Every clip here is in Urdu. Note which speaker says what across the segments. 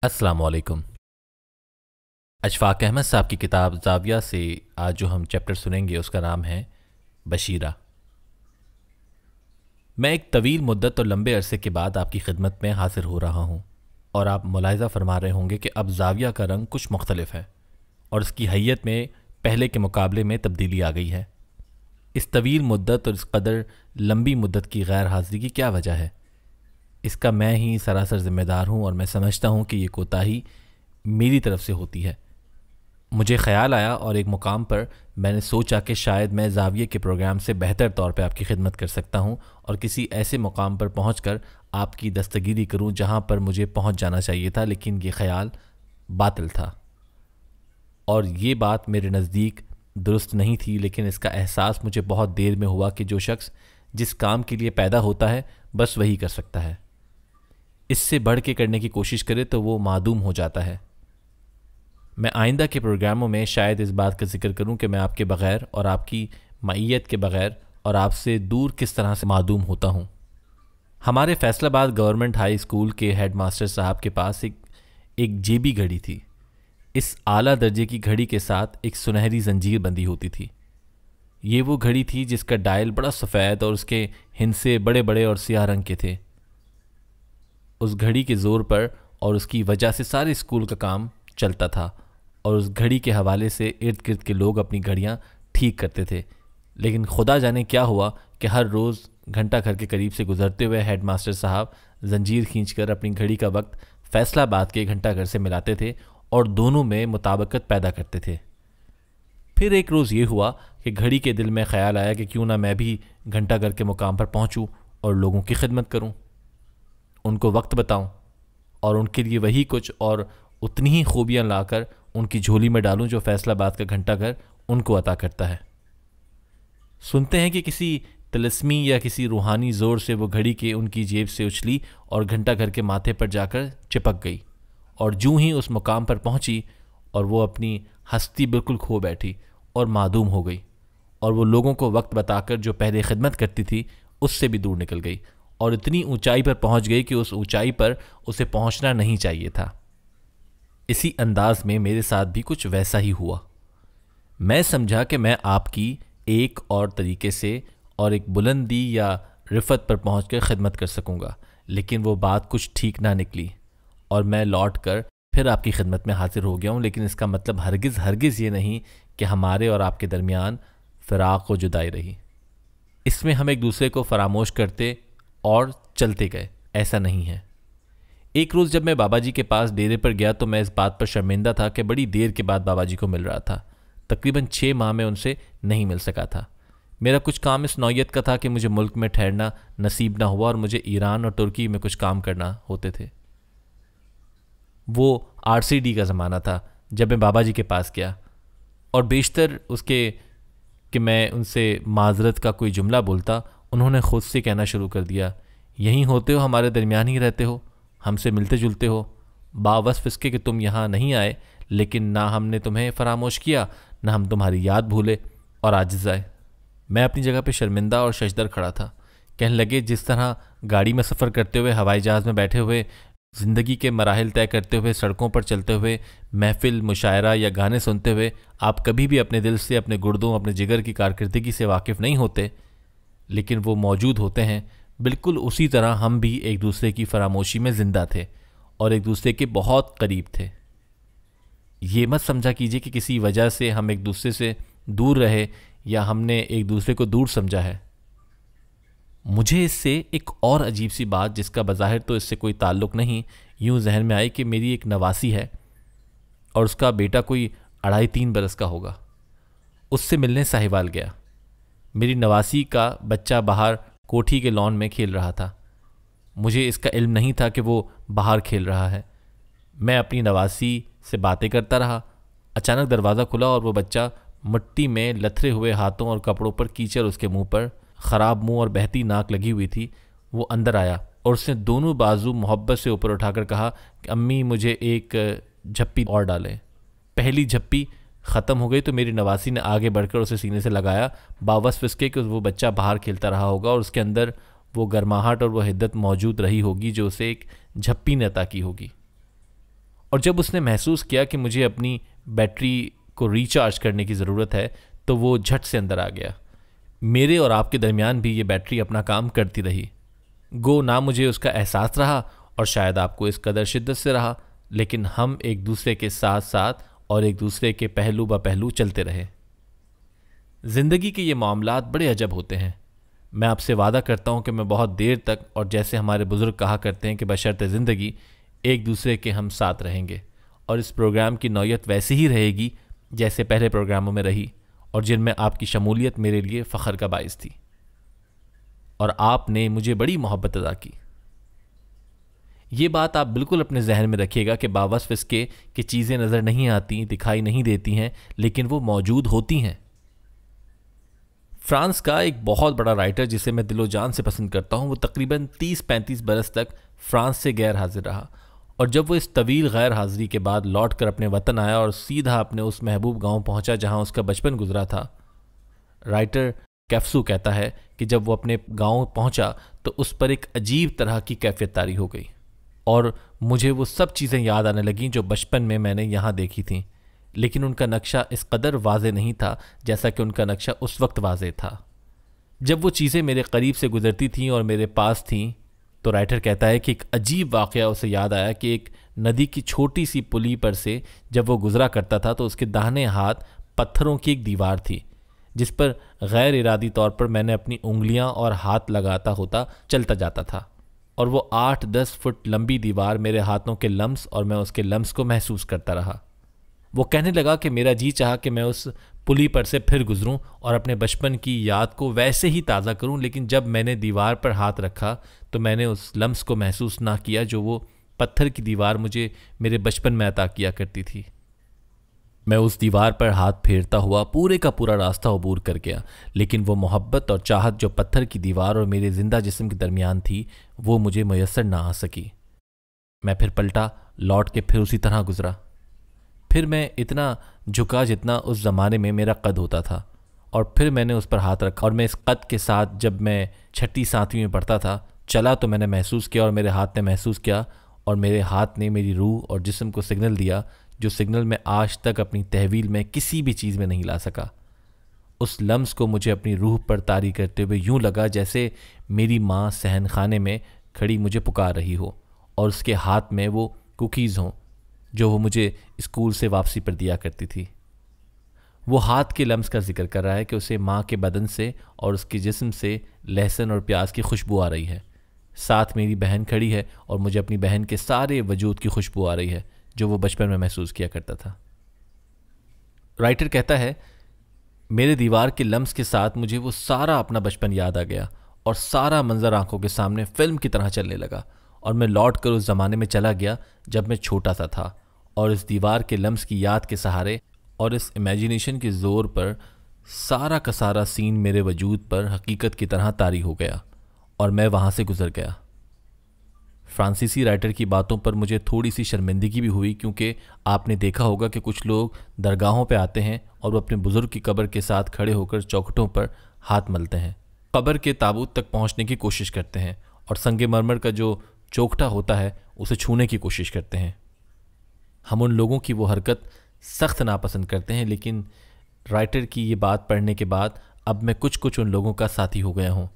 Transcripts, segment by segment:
Speaker 1: السلام علیکم۔ اشفاق احمد صاحب کی کتاب زاویہ سے آج جو ہم چیپٹر سنیں گے اس کا نام ہے بشیرہ۔ میں ایک طویل مدت اور لمبے عرصے کے بعد آپ کی خدمت میں حاضر ہو رہا ہوں، اور آپ ملاحظہ فرما رہے ہوں گے کہ اب زاویہ کا رنگ کچھ مختلف ہے اور اس کی حیت میں پہلے کے مقابلے میں تبدیلی آ گئی ہے۔ اس طویل مدت اور اس قدر لمبی مدت کی غیر حاضری کی کیا وجہ ہے؟ اس کا میں ہی سراسر ذمہ دار ہوں، اور میں سمجھتا ہوں کہ یہ کوتاہی میری طرف سے ہوتی ہے۔ مجھے خیال آیا اور ایک مقام پر میں نے سوچا کہ شاید میں زاویے کے پروگرام سے بہتر طور پہ آپ کی خدمت کر سکتا ہوں، اور کسی ایسے مقام پر پہنچ کر آپ کی دستگیری کروں جہاں پر مجھے پہنچ جانا چاہیے تھا، لیکن یہ خیال باطل تھا اور یہ بات میرے نزدیک درست نہیں تھی۔ لیکن اس کا احساس مجھے بہت دیر میں ہوا کہ جو شخص جس کام کے لیے پیدا ہوتا ہے بس وہی کر سکتا ہے، اس سے بڑھ کے کرنے کی کوشش کرے تو وہ معدوم ہو جاتا ہے۔ میں آئندہ کے پروگراموں میں شاید اس بات کا ذکر کروں کہ میں آپ کے بغیر اور آپ کی معیت کے بغیر اور آپ سے دور کس طرح سے معدوم ہوتا ہوں۔ ہمارے فیصل آباد گورنمنٹ ہائی اسکول کے ہیڈ ماسٹر صاحب کے پاس ایک جیبی گھڑی تھی۔ اس اعلیٰ درجے کی گھڑی کے ساتھ ایک سنہری زنجیر بندھی ہوتی تھی۔ یہ وہ گھڑی تھی جس کا ڈائل بڑا سفید اور اس کے ہندسے بڑے بڑے اور سیاہ رنگ کے تھے۔ اس گھڑی کے زور پر اور اس کی وجہ سے سارے اسکول کا کام چلتا تھا، اور اس گھڑی کے حوالے سے ارد گرد کے لوگ اپنی گھڑیاں ٹھیک کرتے تھے۔ لیکن خدا جانے کیا ہوا کہ ہر روز گھنٹہ گھر کے قریب سے گزرتے ہوئے ہیڈ ماسٹر صاحب زنجیر کھینچ کر اپنی گھڑی کا وقت فیصل آباد کے گھنٹہ گھر سے ملاتے تھے اور دونوں میں مطابقت پیدا کرتے تھے۔ پھر ایک روز یہ ہوا کہ گھڑی کے دل میں خیال آیا کہ کیوں نہ میں بھی گھنٹہ گھر کے مقام پر پہنچوں اور لوگوں کی خدمت کروں، ان کو وقت بتاؤں اور ان کے لیے وہی کچھ اور اتنی ہی خوبیاں لا کر ان کی جھولی میں ڈالوں جو فیصل آباد کا گھنٹہ گھر ان کو عطا کرتا ہے۔ سنتے ہیں کہ کسی طلسمی یا کسی روحانی زور سے وہ گھڑی کے ان کی جیب سے اچھلی اور گھنٹہ گھر کے ماتھے پر جا کر چپک گئی، اور جوں ہی اس مقام پر پہنچی اور وہ اپنی ہستی بالکل کھو بیٹھی اور معدوم ہو گئی، اور وہ لوگوں کو وقت بتا کر جو پہلے خدمت کرتی تھی اس سے بھی دور نکل گئی، اور اتنی اونچائی پر پہنچ گئی کہ اس اونچائی پر اسے پہنچنا نہیں چاہیے تھا۔ اسی انداز میں میرے ساتھ بھی کچھ ویسا ہی ہوا۔ میں سمجھا کہ میں آپ کی ایک اور طریقے سے اور ایک بلندی یا رفعت پر پہنچ کر خدمت کر سکوں گا، لیکن وہ بات کچھ ٹھیک نہ نکلی، اور میں لوٹ کر پھر آپ کی خدمت میں حاضر ہو گیا ہوں۔ لیکن اس کا مطلب ہرگز یہ نہیں کہ ہمارے اور آپ کے درمیان فراق و جدائی رہی۔ اس میں ہم ایک دوسرے کو فراموش کرتے اور چلتے گئے، ایسا نہیں ہے۔ ایک روز جب میں بابا جی کے پاس ڈیرے پر گیا تو میں اس بات پر شرمندہ تھا کہ بڑی دیر کے بعد بابا جی کو مل رہا تھا۔ تقریباً 6 ماہ میں ان سے نہیں مل سکا تھا۔ میرا کچھ کام اس نوعیت کا تھا کہ مجھے ملک میں ٹھہرنا نصیب نہ ہوا، اور مجھے ایران اور ترکی میں کچھ کام کرنا ہوتے تھے۔ وہ RCD کا زمانہ تھا جب میں بابا جی کے پاس گیا، اور بیشتر اس کے کہ میں ان سے معذرت کا کوئی جملہ بولتا، انہوں نے خود سے کہنا شروع کر دیا، یہیں ہوتے ہو، ہمارے درمیان ہی رہتے ہو، ہم سے ملتے جلتے ہو، باوصف اس کے کہ تم یہاں نہیں آئے، لیکن نہ ہم نے تمہیں فراموش کیا، نہ ہم تمہاری یاد بھولے اور عاجز آئے۔ میں اپنی جگہ پہ شرمندہ اور ششدر کھڑا تھا۔ کہنے لگے، جس طرح گاڑی میں سفر کرتے ہوئے، ہوائی جہاز میں بیٹھے ہوئے، زندگی کے مراحل طے کرتے ہوئے، سڑکوں پر چلتے ہوئے، محفل، مشاعرہ یا گانے سنتے ہوئے آپ کبھی بھی اپنے دل سے، اپنے گردوں، اپنے جگر کی کارکردگی سے واقف نہیں ہوتے، لیکن وہ موجود ہوتے ہیں، بالکل اسی طرح ہم بھی ایک دوسرے کی فراموشی میں زندہ تھے اور ایک دوسرے کے بہت قریب تھے۔ یہ مت سمجھا کیجئے کہ کسی وجہ سے ہم ایک دوسرے سے دور رہے یا ہم نے ایک دوسرے کو دور سمجھا ہے۔ مجھے اس سے ایک اور عجیب سی بات، جس کا بظاہر تو اس سے کوئی تعلق نہیں، یوں ذہن میں آئی کہ میری ایک نواسی ہے اور اس کا بیٹا کوئی 2.5-3 برس کا ہوگا۔ اس سے ملنے ساہیوال گیا۔ میری نواسی کا بچہ باہر کوٹھی کے لان میں کھیل رہا تھا۔ مجھے اس کا علم نہیں تھا کہ وہ باہر کھیل رہا ہے۔ میں اپنی نواسی سے باتیں کرتا رہا۔ اچانک دروازہ کھلا اور وہ بچہ مٹی میں لتھڑے ہوئے ہاتھوں اور کپڑوں پر کیچڑ اس کے منہ پر، خراب منہ اور بہتی ناک لگی ہوئی تھی، وہ اندر آیا اور اس نے دونوں بازو محبت سے اوپر اٹھا کر کہا کہ امی مجھے ایک جھپی اور ڈالیں۔ پہلی جھپی ختم ہو گئی تو میری نواسی نے آگے بڑھ کر اسے سینے سے لگایا، باوصف اس کے کہ وہ بچہ باہر کھیلتا رہا ہوگا اور اس کے اندر وہ گرماہٹ اور وہ حدت موجود رہی ہوگی جو اسے ایک جھپی نے عطا کی ہوگی۔ اور جب اس نے محسوس کیا کہ مجھے اپنی بیٹری کو ریچارج کرنے کی ضرورت ہے تو وہ جھٹ سے اندر آ گیا۔ میرے اور آپ کے درمیان بھی یہ بیٹری اپنا کام کرتی رہی، گو نہ مجھے اس کا احساس رہا اور شاید آپ کو اس قدر شدت سے رہا، لیکن ہم ایک دوسرے کے ساتھ ساتھ اور ایک دوسرے کے پہلو بہ پہلو چلتے رہے۔ زندگی کے یہ معاملات بڑے عجب ہوتے ہیں۔ میں آپ سے وعدہ کرتا ہوں کہ میں بہت دیر تک، اور جیسے ہمارے بزرگ کہا کرتے ہیں کہ بشرط زندگی، ایک دوسرے کے ہم ساتھ رہیں گے، اور اس پروگرام کی نوعیت ویسی ہی رہے گی جیسے پہلے پروگراموں میں رہی، اور جن میں آپ کی شمولیت میرے لیے فخر کا باعث تھی، اور آپ نے مجھے بڑی محبت ادا کی۔ یہ بات آپ بالکل اپنے ذہن میں رکھیے گا کہ باوصف اس کے کہ چیزیں نظر نہیں آتی، دکھائی نہیں دیتی ہیں، لیکن وہ موجود ہوتی ہیں۔ فرانس کا ایک بہت بڑا رائٹر جسے میں دل و جان سے پسند کرتا ہوں، وہ تقریباً 30-35 برس تک فرانس سے غیر حاضر رہا، اور جب وہ اس طویل غیر حاضری کے بعد لوٹ کر اپنے وطن آیا اور سیدھا اپنے اس محبوب گاؤں پہنچا جہاں اس کا بچپن گزرا تھا، رائٹر کیفسو کہتا ہے کہ جب وہ اپنے گاؤں پہنچا تو اس پر ایک عجیب طرح کی کیفیت طاری ہو گئی، اور مجھے وہ سب چیزیں یاد آنے لگیں جو بچپن میں نے یہاں دیکھی تھیں، لیکن ان کا نقشہ اس قدر واضح نہیں تھا جیسا کہ ان کا نقشہ اس وقت واضح تھا۔ جب وہ چیزیں میرے قریب سے گزرتی تھیں اور میرے پاس تھیں تو رائٹر کہتا ہے کہ ایک عجیب واقعہ اسے یاد آیا کہ ایک ندی کی چھوٹی سی پلی پر سے جب وہ گزرا کرتا تھا تو اس کے داہنے ہاتھ پتھروں کی ایک دیوار تھی جس پر غیر ارادی طور پر میں نے اپنی انگلیاں اور ہاتھ لگاتا ہوتا چلتا جاتا تھا، اور وہ 8-10 فٹ لمبی دیوار میرے ہاتھوں کے لمس اور میں اس کے لمس کو محسوس کرتا رہا۔ وہ کہنے لگا کہ میرا جی چاہا کہ میں اس پلی پر سے پھر گزروں اور اپنے بچپن کی یاد کو ویسے ہی تازہ کروں، لیکن جب میں نے دیوار پر ہاتھ رکھا تو میں نے اس لمس کو محسوس نہ کیا جو وہ پتھر کی دیوار مجھے میرے بچپن میں عطا کیا کرتی تھی۔ میں اس دیوار پر ہاتھ پھیرتا ہوا پورے کا پورا راستہ عبور کر گیا، لیکن وہ محبت اور چاہت جو پتھر کی دیوار اور میرے زندہ جسم کے درمیان تھی وہ مجھے میسر نہ آ سکی۔ میں پھر پلٹا، لوٹ کے پھر اسی طرح گزرا۔ پھر میں اتنا جھکا جتنا اس زمانے میں میرا قد ہوتا تھا، اور پھر میں نے اس پر ہاتھ رکھا، اور میں اس قد کے ساتھ جب میں 6ٹھی-7ویں میں پڑھتا تھا چلا تو میں نے محسوس کیا اور میرے ہاتھ نے محسوس کیا اور میرے ہاتھ نے میری روح اور جسم کو سگنل دیا جو سگنل میں آج تک اپنی تحویل میں کسی بھی چیز میں نہیں لا سکا۔ اس لمس کو مجھے اپنی روح پر طاری کرتے ہوئے یوں لگا جیسے میری ماں صحن خانے میں کھڑی مجھے پکار رہی ہو اور اس کے ہاتھ میں وہ کوکیز ہوں جو وہ مجھے اسکول سے واپسی پر دیا کرتی تھی۔ وہ ہاتھ کے لمس کا ذکر کر رہا ہے کہ اسے ماں کے بدن سے اور اس کے جسم سے لہسن اور پیاز کی خوشبو آ رہی ہے۔ ساتھ میری بہن کھڑی ہے اور مجھے اپنی بہن کے سارے وجود کی خوشبو آ رہی ہے جو وہ بچپن میں محسوس کیا کرتا تھا۔ رائٹر کہتا ہے میرے دیوار کے لمس کے ساتھ مجھے وہ سارا اپنا بچپن یاد آ گیا اور سارا منظر آنکھوں کے سامنے فلم کی طرح چلنے لگا، اور میں لوٹ کر اس زمانے میں چلا گیا جب میں چھوٹا سا تھا، اور اس دیوار کے لمس کی یاد کے سہارے اور اس امیجینیشن کے زور پر سارا کا سارا سین میرے وجود پر حقیقت کی طرح طاری ہو گیا اور میں وہاں سے گزر گیا۔ فرانسیسی رائٹر کی باتوں پر مجھے تھوڑی سی شرمندگی بھی ہوئی، کیونکہ آپ نے دیکھا ہوگا کہ کچھ لوگ درگاہوں پہ آتے ہیں اور وہ اپنے بزرگ کی قبر کے ساتھ کھڑے ہو کر چوکھٹوں پر ہاتھ ملتے ہیں، قبر کے تابوت تک پہنچنے کی کوشش کرتے ہیں اور سنگ مرمر کا جو چوکھٹا ہوتا ہے اسے چھونے کی کوشش کرتے ہیں۔ ہم ان لوگوں کی وہ حرکت سخت ناپسند کرتے ہیں، لیکن رائٹر کی یہ بات پڑھنے کے بعد اب میں کچھ ان لوگوں کا ساتھی ہو گیا ہوں۔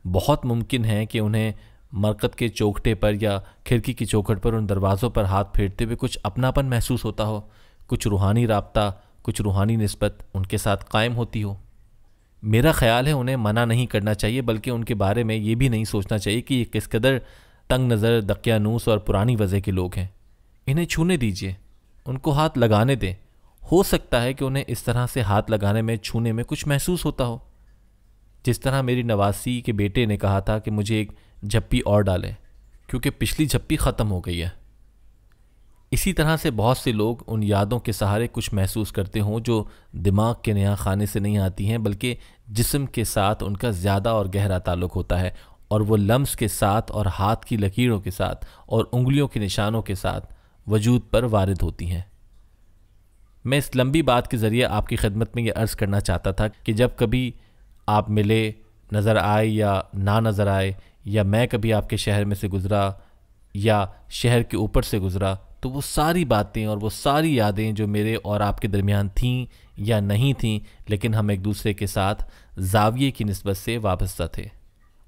Speaker 1: بہت ممکن ہے کہ انہیں مرکت کے چوکھٹے پر یا کھڑکی کی چوکھٹ پر ان دروازوں پر ہاتھ پھیرتے ہوئے کچھ اپناپن محسوس ہوتا ہو، کچھ روحانی رابطہ، کچھ روحانی نسبت ان کے ساتھ قائم ہوتی ہو۔ میرا خیال ہے انہیں منع نہیں کرنا چاہیے، بلکہ ان کے بارے میں یہ بھی نہیں سوچنا چاہیے کہ یہ کس قدر تنگ نظر، دقیانوس اور پرانی وضع کے لوگ ہیں۔ انہیں چھونے دیجیے، ان کو ہاتھ لگانے دیں۔ ہو سکتا ہے کہ انہیں اس طرح سے ہاتھ لگانے میں، چھونے میں کچھ محسوس ہوتا ہو، جس طرح میری نواسی کے بیٹے نے کہا تھا کہ مجھے ایک جھپی اور ڈالے کیونکہ پچھلی جھپی ختم ہو گئی ہے۔ اسی طرح سے بہت سے لوگ ان یادوں کے سہارے کچھ محسوس کرتے ہوں جو دماغ کے نیا خانے سے نہیں آتی ہیں، بلکہ جسم کے ساتھ ان کا زیادہ اور گہرا تعلق ہوتا ہے، اور وہ لمس کے ساتھ اور ہاتھ کی لکیروں کے ساتھ اور انگلیوں کے نشانوں کے ساتھ وجود پر وارد ہوتی ہیں۔ میں اس لمبی بات کے ذریعے آپ کی خدمت میں یہ عرض کرنا چاہتا تھا کہ جب کبھی آپ ملے، نظر آئے یا نہ نظر آئے، یا میں کبھی آپ کے شہر میں سے گزرا یا شہر کے اوپر سے گزرا، تو وہ ساری باتیں اور وہ ساری یادیں جو میرے اور آپ کے درمیان تھیں یا نہیں تھیں، لیکن ہم ایک دوسرے کے ساتھ زاویے کی نسبت سے وابستہ تھے،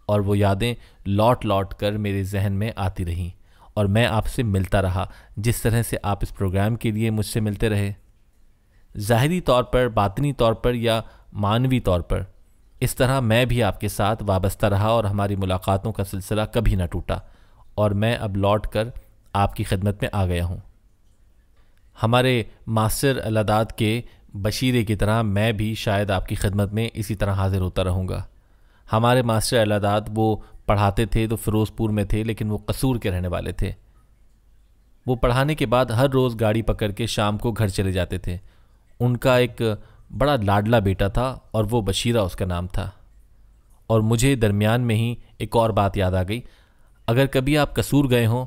Speaker 1: اور وہ یادیں لوٹ لوٹ کر میرے ذہن میں آتی رہیں، اور میں آپ سے ملتا رہا جس طرح سے آپ اس پروگرام کے لیے مجھ سے ملتے رہے، ظاہری طور پر، باطنی طور پر یا معنوی طور پر۔ اس طرح میں بھی آپ کے ساتھ وابستہ رہا اور ہماری ملاقاتوں کا سلسلہ کبھی نہ ٹوٹا، اور میں اب لوٹ کر آپ کی خدمت میں آ گیا ہوں۔ ہمارے ماسٹر الاداد کے بشیرے کی طرح میں بھی شاید آپ کی خدمت میں اسی طرح حاضر ہوتا رہوں گا۔ ہمارے ماسٹر الاداد وہ پڑھاتے تھے تو فیروز پور میں تھے، لیکن وہ قصور کے رہنے والے تھے۔ وہ پڑھانے کے بعد ہر روز گاڑی پکڑ کے شام کو گھر چلے جاتے تھے۔ ان کا ایک بڑا لاڈلا بیٹا تھا اور وہ بشیرہ اس کا نام تھا۔ اور مجھے درمیان میں ہی ایک اور بات یاد آ گئی، اگر کبھی آپ قصور گئے ہوں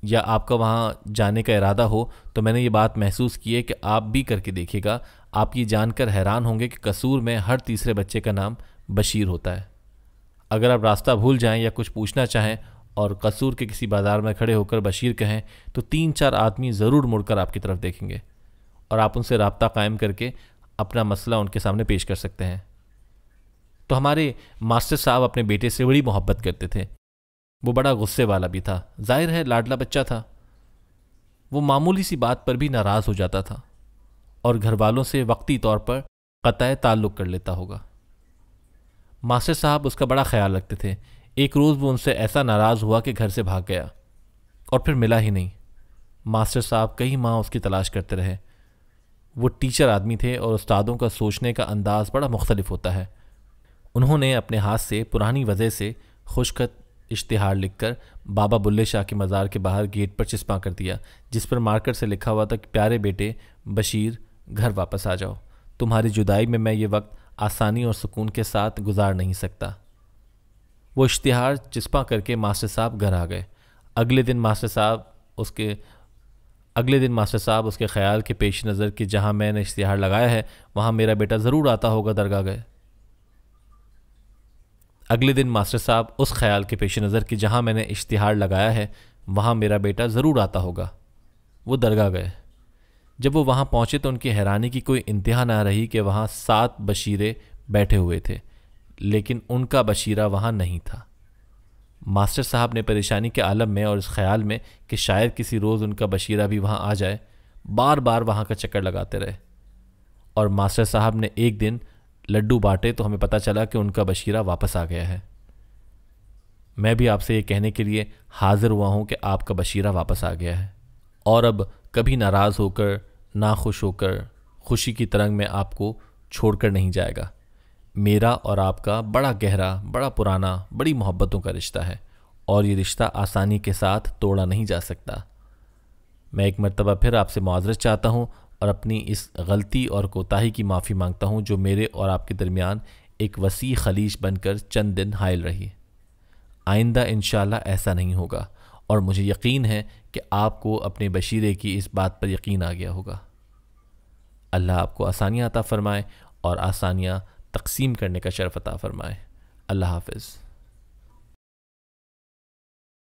Speaker 1: یا آپ کا وہاں جانے کا ارادہ ہو تو میں نے یہ بات محسوس کی ہے کہ آپ بھی کر کے دیکھیے گا، آپ یہ جان کر حیران ہوں گے کہ قصور میں ہر تیسرے بچے کا نام بشیر ہوتا ہے۔ اگر آپ راستہ بھول جائیں یا کچھ پوچھنا چاہیں اور قصور کے کسی بازار میں کھڑے ہو کر بشیر کہیں تو 3-4 آدمی ضرور مڑ کر آپ کی طرف دیکھیں گے، اور آپ ان سے رابطہ قائم کر کے اپنا مسئلہ ان کے سامنے پیش کر سکتے ہیں۔ تو ہمارے ماسٹر صاحب اپنے بیٹے سے بڑی محبت کرتے تھے۔ وہ بڑا غصے والا بھی تھا، ظاہر ہے لاڈلا بچہ تھا۔ وہ معمولی سی بات پر بھی ناراض ہو جاتا تھا اور گھر والوں سے وقتی طور پر قطع تعلق کر لیتا ہوگا۔ ماسٹر صاحب اس کا بڑا خیال رکھتے تھے۔ ایک روز وہ ان سے ایسا ناراض ہوا کہ گھر سے بھاگ گیا اور پھر ملا ہی نہیں۔ ماسٹر صاحب کئی ماہ اس کی تلاش کرتے رہے۔ وہ ٹیچر آدمی تھے اور استادوں کا سوچنے کا انداز بڑا مختلف ہوتا ہے۔ انہوں نے اپنے ہاتھ سے پرانی وجہ سے خشخط اشتہار لکھ کر بابا بلے شاہ کے مزار کے باہر گیٹ پر چسپاں کر دیا، جس پر مارکر سے لکھا ہوا تھا کہ پیارے بیٹے بشیر، گھر واپس آ جاؤ، تمہاری جدائی میں میں یہ وقت آسانی اور سکون کے ساتھ گزار نہیں سکتا۔ وہ اشتہار چسپاں کر کے ماسٹر صاحب گھر آ گئے۔ اگلے دن ماسٹر صاحب اس کے خیال کے پیش نظر کہ جہاں میں نے اشتہار لگایا ہے وہاں میرا بیٹا ضرور آتا ہوگا درگاہ گئے۔ اگلے دن ماسٹر صاحب اس خیال کے پیش نظر کہ جہاں میں نے اشتہار لگایا ہے وہاں میرا بیٹا ضرور آتا ہوگا، وہ درگاہ گئے۔ جب وہ وہاں پہنچے تو ان کی حیرانی کی کوئی انتہا نہ رہی کہ وہاں 7 بشیرے بیٹھے ہوئے تھے، لیکن ان کا بشیرہ وہاں نہیں تھا۔ ماسٹر صاحب نے پریشانی کے عالم میں اور اس خیال میں کہ شاید کسی روز ان کا بشیرہ بھی وہاں آ جائے، بار بار وہاں کا چکر لگاتے رہے، اور ماسٹر صاحب نے ایک دن لڈو بانٹے تو ہمیں پتہ چلا کہ ان کا بشیرہ واپس آ گیا ہے۔ میں بھی آپ سے یہ کہنے کے لیے حاضر ہوا ہوں کہ آپ کا بشیرہ واپس آ گیا ہے، اور اب کبھی ناراض ہو کر، ناخوش ہو کر، خوشی کی ترنگ میں آپ کو چھوڑ کر نہیں جائے گا۔ میرا اور آپ کا بڑا گہرا، بڑا پرانا، بڑی محبتوں کا رشتہ ہے، اور یہ رشتہ آسانی کے ساتھ توڑا نہیں جا سکتا۔ میں ایک مرتبہ پھر آپ سے معذرت چاہتا ہوں اور اپنی اس غلطی اور کوتاہی کی معافی مانگتا ہوں جو میرے اور آپ کے درمیان ایک وسیع خلیج بن کر چند دن حائل رہی۔ آئندہ انشاءاللہ ایسا نہیں ہوگا، اور مجھے یقین ہے کہ آپ کو اپنے بشیرے کی اس بات پر یقین آ گیا ہوگا۔ اللہ آپ کو آسانیاں عطا فرمائے اور آسانیاں تقسیم کرنے کا شرف عطا فرمائے۔ اللہ حافظ۔